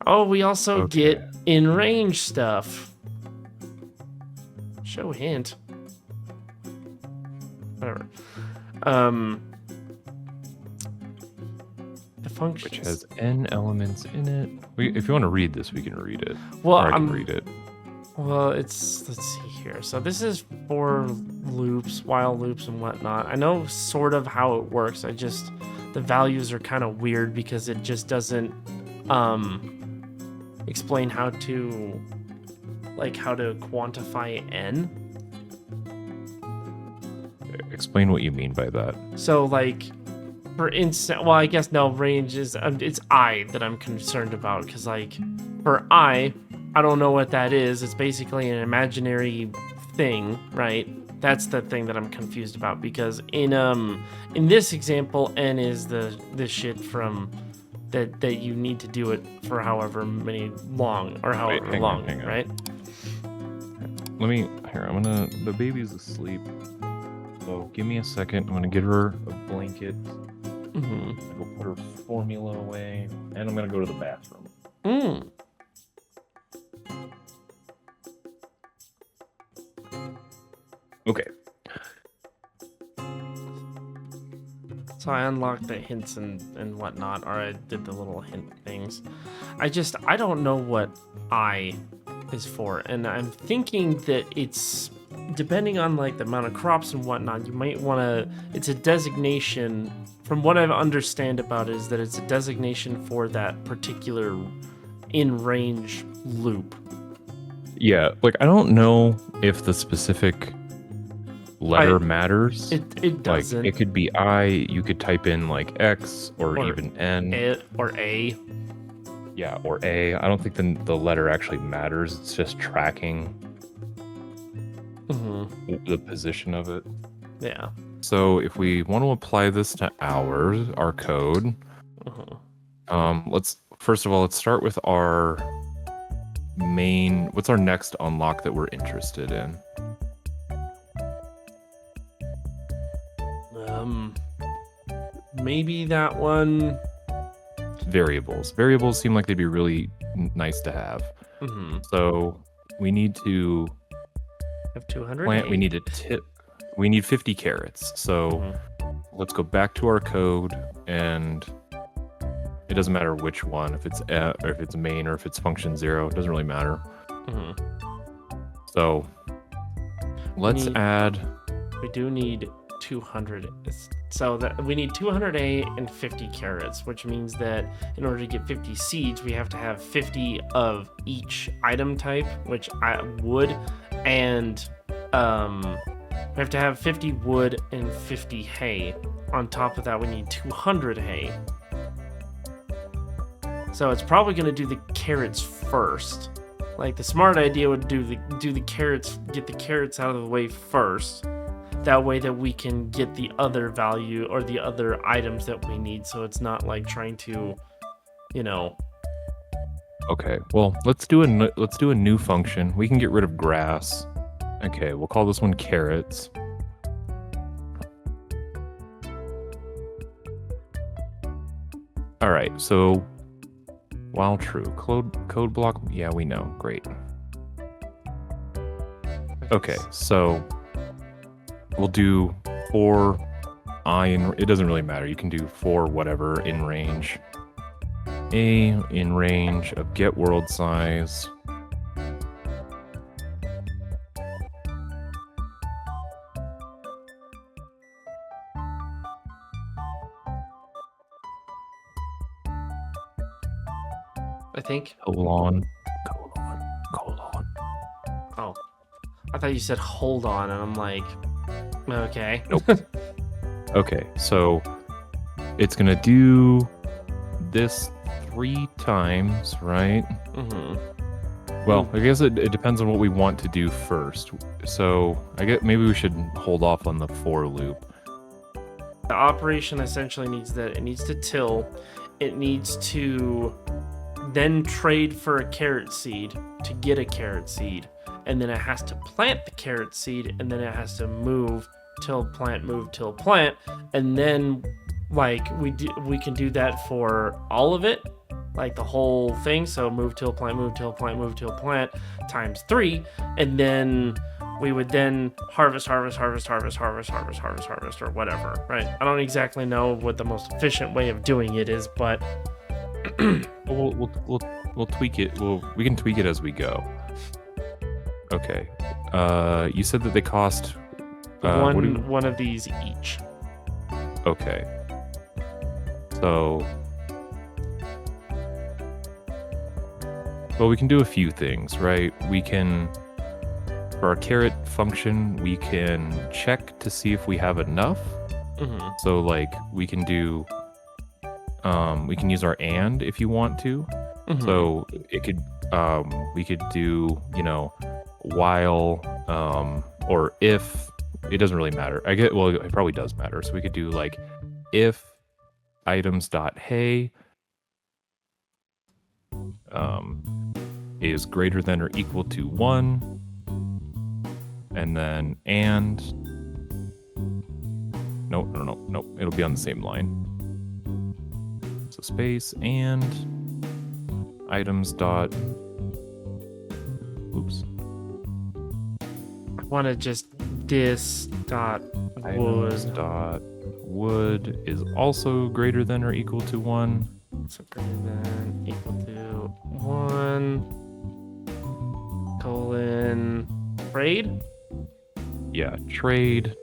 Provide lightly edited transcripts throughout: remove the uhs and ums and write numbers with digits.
Oh, we also Okay. get in-range stuff. Show hint. Whatever. The functions. Which has n elements in it. If you want to read this, we can read it. Well, or I can read it. Well, let's see here. So this is for loops, while loops and whatnot. I know sort of how it works. The values are kind of weird because it just doesn't explain how to quantify n. Explain what you mean by that. So like, for instance, well, I guess no, range is it's I that I'm concerned about, because like for I don't know what that is. It's basically an imaginary thing, right? That's the thing that I'm confused about, because in this example, n is the shit from that you need to do it for however many long or however hang long, on. right? The baby's asleep. So give me a second. I'm gonna give her a blanket. I'm gonna go put her formula away, and I'm gonna go to the bathroom. Okay. So I unlocked the hints and whatnot, or I did the little hint things. I don't know what I is for, and I'm thinking that it's depending on like the amount of crops and whatnot. You might want to. It's a designation. From what I understand about it, is that it's a designation for that particular in-range loop. Yeah, like I don't know if the specific letter matters. It doesn't. Like it could be I. You could type in like X or even N or A. Yeah, or A. I don't think the letter actually matters. It's just tracking the position of it. Yeah. So if we want to apply this to our code, let's start with our main. What's our next unlock that we're interested in? Maybe that one. Variables. Variables seem like they'd be really nice to have. So we need to have 200 plant. We need a tip. We need 50 carrots. So let's go back to our code, and it doesn't matter which one, if it's main or if it's function 0, it doesn't really matter. So let's add. We do need 200. So that we need 200A and 50 carrots, which means that in order to get 50 seeds, we have to have 50 of each item type, which wood, and we have to have 50 wood and 50 hay. On top of that, we need 200 hay. So it's probably going to do the carrots first. Like the smart idea would do the carrots, get the carrots out of the way first. That way that we can get the other value or the other items that we need. So it's not like trying to, Okay, well, let's do a new function. We can get rid of grass. Okay, we'll call this one carrots. All right, so while true, code block. Yeah, we know. Great. Okay, so we'll do for I in. It doesn't really matter. You can do for whatever in range. A in range of get world size. I think. Colon. Oh, I thought you said hold on, and I'm like, okay. Nope. Okay, so it's gonna do this 3 times, right? Well, I guess it depends on what we want to do first. So I guess maybe we should hold off on the for loop. The operation essentially needs that it needs to till, it needs to then trade for a carrot seed to get a carrot seed, and then it has to plant the carrot seed, and then it has to move till plant, and then like we can do that for all of it, like the whole thing. So move till plant, move till plant, move till plant times 3, and then we would then harvest, or whatever, right? I don't exactly know what the most efficient way of doing it is, but we'll tweak it. We can tweak it as we go. Okay. You said that they cost one of these each. Okay. So, well, we can do a few things, right? We can, for our carrot function, we can check to see if we have enough. Mm-hmm. So, like, we can do, we can use our and if you want to. Mm-hmm. So it could, we could do, while, or if. It doesn't really matter. Well, it probably does matter. So we could do like if items.hey is greater than or equal to 1, and then no, it'll be on the same line. So space and items dot. Oops. I want to just this dot wood is also greater than or equal to 1. So greater than equal to 1 colon trade. Yeah, trade.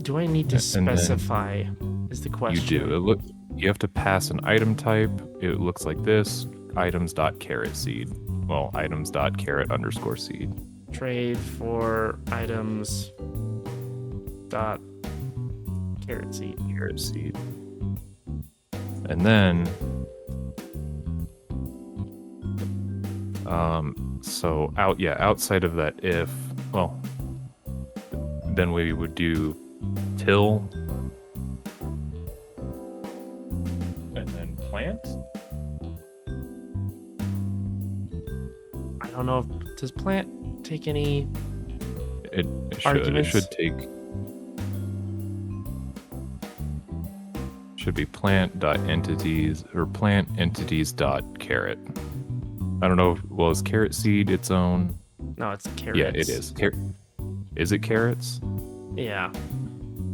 Do I need to specify? Is the question. You do. You have to pass an item type. It looks like this: items.carrot seed. Well, items.carrot_ seed. Trade for items dot carrot seed. And then so outside of that if, well, then we would do till and then plant. I don't know if does plant take any it arguments? should take. Should be plant.entities or plant entities.carrot. I don't know. Well, is carrot seed its own? No, it's carrots. Yeah, it is. Is it carrots? Yeah.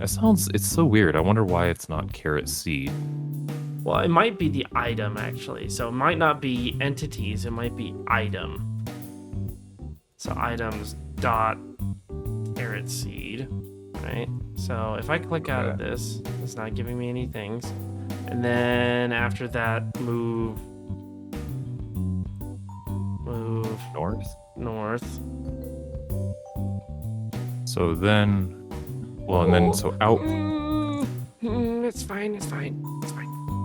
It's so weird. I wonder why it's not carrot seed. Well, it might be the item actually. So it might not be entities, it might be item. So items dot carrot seed, right? So if I click out of this, it's not giving me any things. And then after that, move north. So then, well, and then so out. It's fine.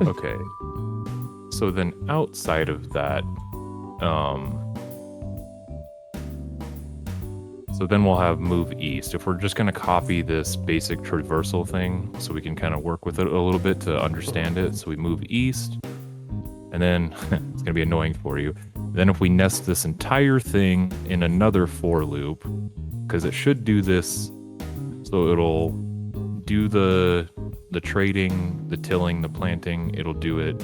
Okay. So then outside of that, so then we'll have move east. If we're just going to copy this basic traversal thing so we can kind of work with it a little bit to understand it. So we move east, and then it's going to be annoying for you. Then if we nest this entire thing in another for loop, because it should do this, so it'll do the trading, the tilling, the planting, it'll do it.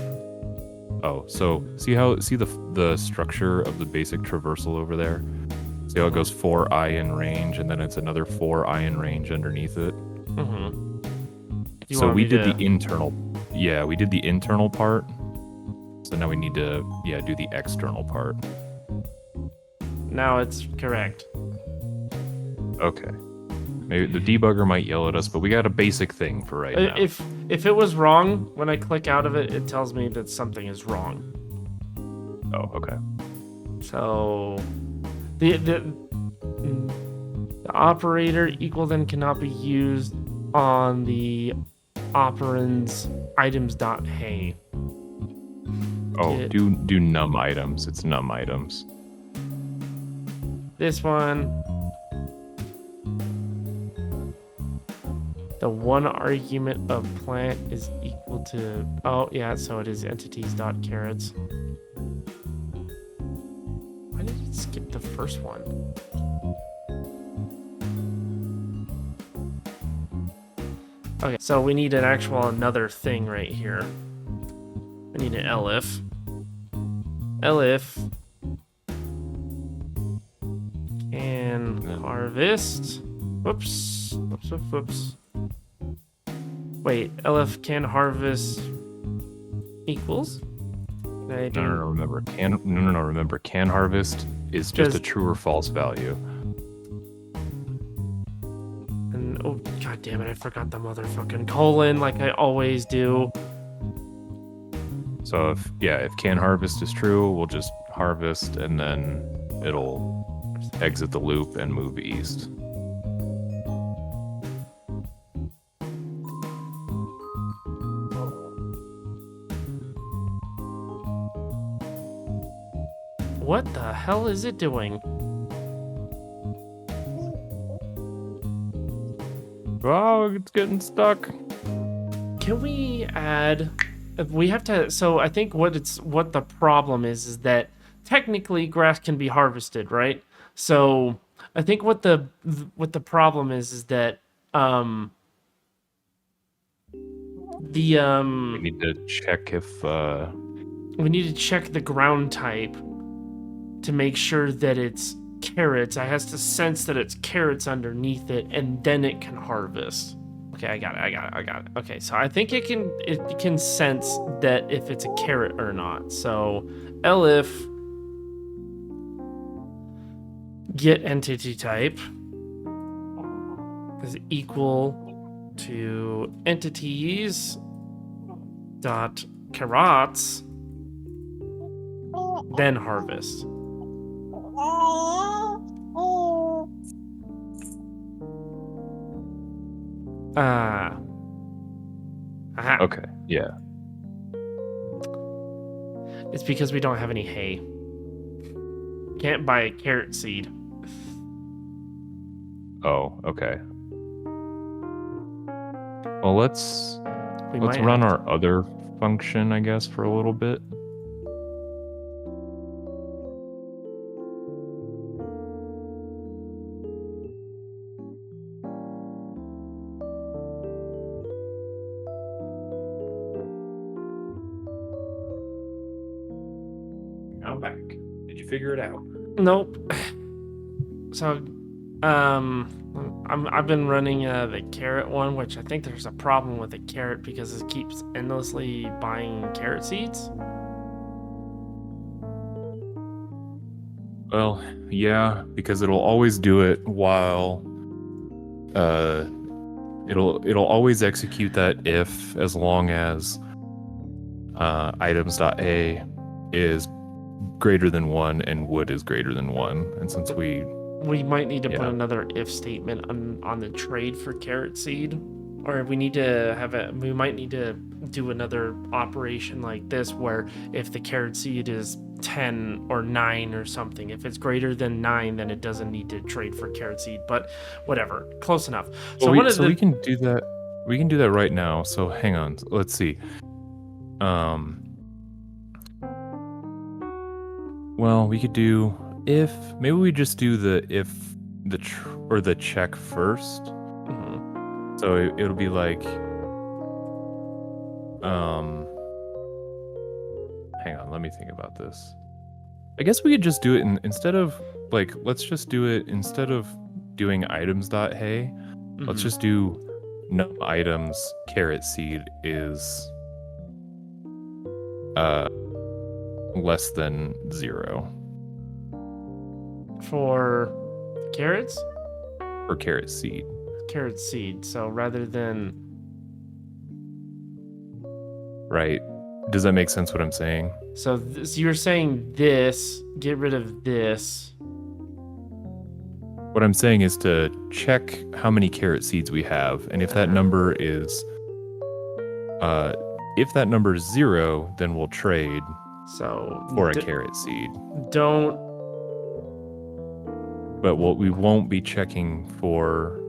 Oh, so see the structure of the basic traversal over there? See how it goes 4i in range, and then it's another 4i in range underneath it? Mm-hmm. So we did the internal. Yeah, we did the internal part. So now we need to, do the external part. Now it's correct. Okay. Maybe the debugger might yell at us, but we got a basic thing for right now. If it was wrong, when I click out of it, it tells me that something is wrong. Oh, okay. So the operator equal then cannot be used on the operand's items.hey. Oh, do num items. It's num items. This one. The one argument of plant is equal to... Oh, yeah, so it is entities.carrots. Why did it skip the first one? Okay, so we need another thing right here. I need an elif. Elif can harvest. Whoops. Whoops. Wait, elif can harvest equals? No, remember, remember, can harvest is just a true or false value. And, oh, god damn it, I forgot the motherfucking colon like I always do. So if can harvest is true, we'll just harvest and then it'll exit the loop and move east. What the hell is it doing? Oh, it's getting stuck. Can we add? We have to. So I think what the problem is that technically grass can be harvested, right? So I think what the problem is that we need to check if we need to check the ground type to make sure that it's carrots. I has to sense that it's carrots underneath it, and then it can harvest. Okay, I got it. Okay, so I think it can sense that if it's a carrot or not. So elif get entity type is equal to entities dot carrots, then harvest. Okay, yeah. It's because we don't have any hay. Can't buy a carrot seed. Oh, okay. Well, let's run our other function, I guess, for a little bit. I'm back. Did you figure it out? Nope. So, I've been running the carrot one, which I think there's a problem with the carrot because it keeps endlessly buying carrot seeds. Well, yeah, because it'll always do it while it'll always execute that if as long as items.a is greater than 1 and wood is greater than 1. And since we might need to put another if statement on the trade for carrot seed, or we might need to do another operation like this where if the carrot seed is 10 or 9 or something, if it's greater than 9, then it doesn't need to trade for carrot seed. But whatever, close enough. So we can do that. We can do that right now. So hang on, let's see. Well, we could do if. Maybe we just do the if or the check first. Mm-hmm. So it'll be like, hang on, let me think about this. I guess we could just do it instead of doing items.hey, let's just do no items carrot seed is less than 0. For carrots? For carrot seed. Carrot seed. So rather than... Right. Does that make sense what I'm saying? So you're saying this, get rid of this. What I'm saying is to check how many carrot seeds we have, and if that number is 0, then we'll trade for a carrot seed. But we won't be checking for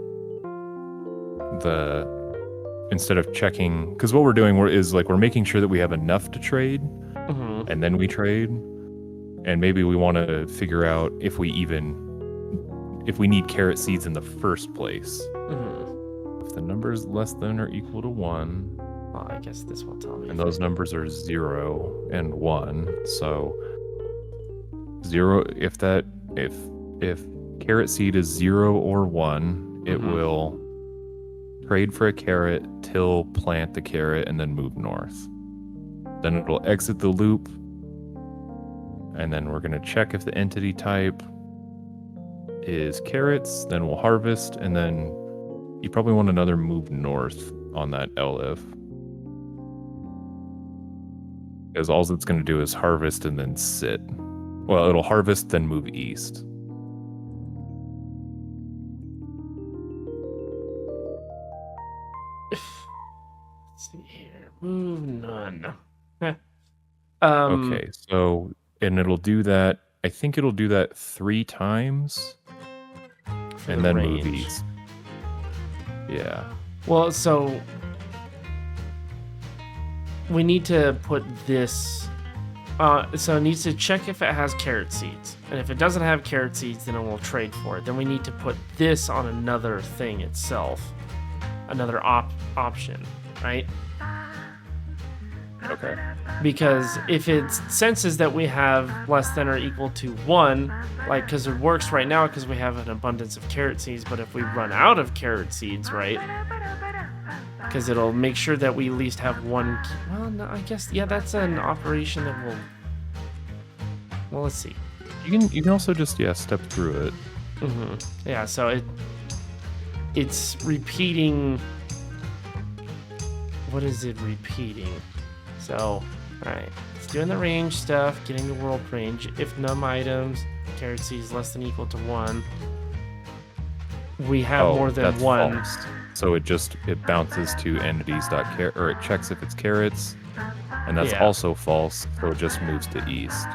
instead of checking, because what we're doing is we're making sure that we have enough to trade, and then we trade, and maybe we want to figure out if we need carrot seeds in the first place. If the number is less than or equal to 1, fine. I guess this will tell me. And those numbers are 0 and 1. So 0, if carrot seed is 0 or 1, it will trade for a carrot, till, plant the carrot, and then move north. Then it'll exit the loop, and then we're going to check if the entity type is carrots, then we'll harvest, and then you probably want another move north on that LF. Because all it's going to do is harvest and then sit. Well, it'll harvest, then move east. Let's see here. Move none. Okay, so, and it'll do that, I think it'll do that 3 times, and then move east. Yeah. Well, so we need to put this, so it needs to check if it has carrot seeds. And if it doesn't have carrot seeds, then it will trade for it. Then we need to put this on another thing itself, another option, right? Okay. Because if it senses that we have less than or equal to 1, like, because it works right now because we have an abundance of carrot seeds, but if we run out of carrot seeds, right, because it'll make sure that we at least have 1, well, no, I guess, yeah, that's an operation that will, well, let's see. You can also just, step through it. Yeah, so it's repeating, what is it repeating? So, alright, it's doing the range stuff, getting the world range. If num items, carrot seeds less than equal to 1. We have more than that's 1. False. So it bounces to entities.carrot, or it checks if it's carrots, and that's also false, so it just moves to east.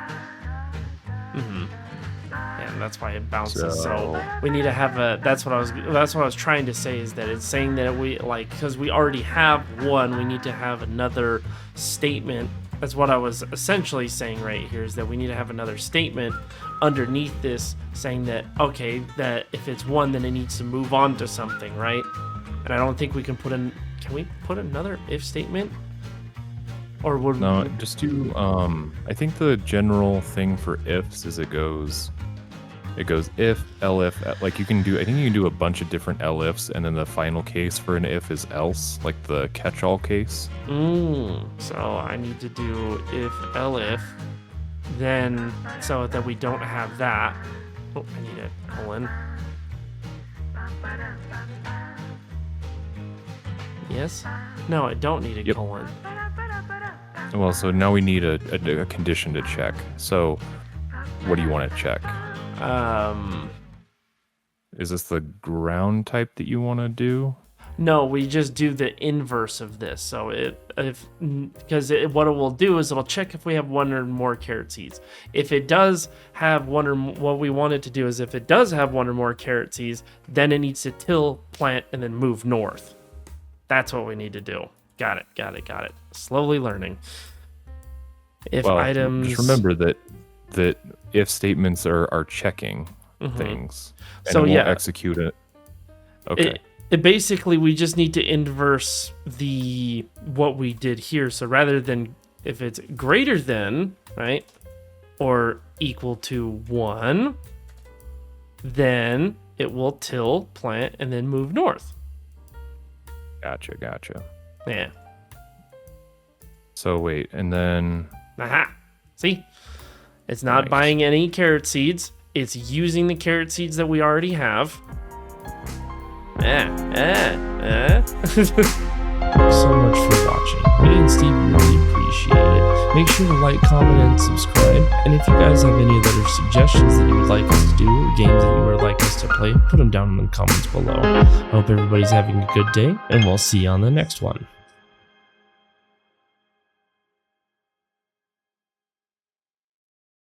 And that's why it bounces. So we need to have that's what I was trying to say, is that it's saying that we, like, because we already have 1, we need to have another statement. That's what I was essentially saying right here, is that we need to have another statement underneath this saying that, okay, that if it's 1, then it needs to move on to something, right? And I don't think we can can we put another if statement? Or would No, just do, I think the general thing for ifs is it goes if, elif, like I think you can do a bunch of different elifs, and then the final case for an if is else, like the catch-all case. So I need to do if, elif, then, so that we don't have that. Oh, I need a colon. Yes? No, I don't need a colon. Well, so now we need a condition to check. So what do you want to check? Is this the ground type that you want to do? No, we just do the inverse of this. So what it will do is it'll check if we have 1 or more carrot seeds. If it does have 1 or what we want it to do is if it does have 1 or more carrot seeds, then it needs to till, plant, and then move north. That's what we need to do. Got it. Slowly learning. If items, just remember that if statements are checking things, and so it won't execute it. Okay. It basically, we just need to inverse what we did here. So rather than if it's greater than, right, or equal to 1, then it will till, plant, and then move north. Gotcha. Yeah. So wait, and then... Aha! See? It's not buying any carrot seeds. It's using the carrot seeds that we already have. Thanks so much for watching. Me and Steve really appreciate it. Make sure to like, comment, and subscribe. And if you guys have any other suggestions that you would like us to do, or games that you would like us to play, put them down in the comments below. I hope everybody's having a good day, and we'll see you on the next one.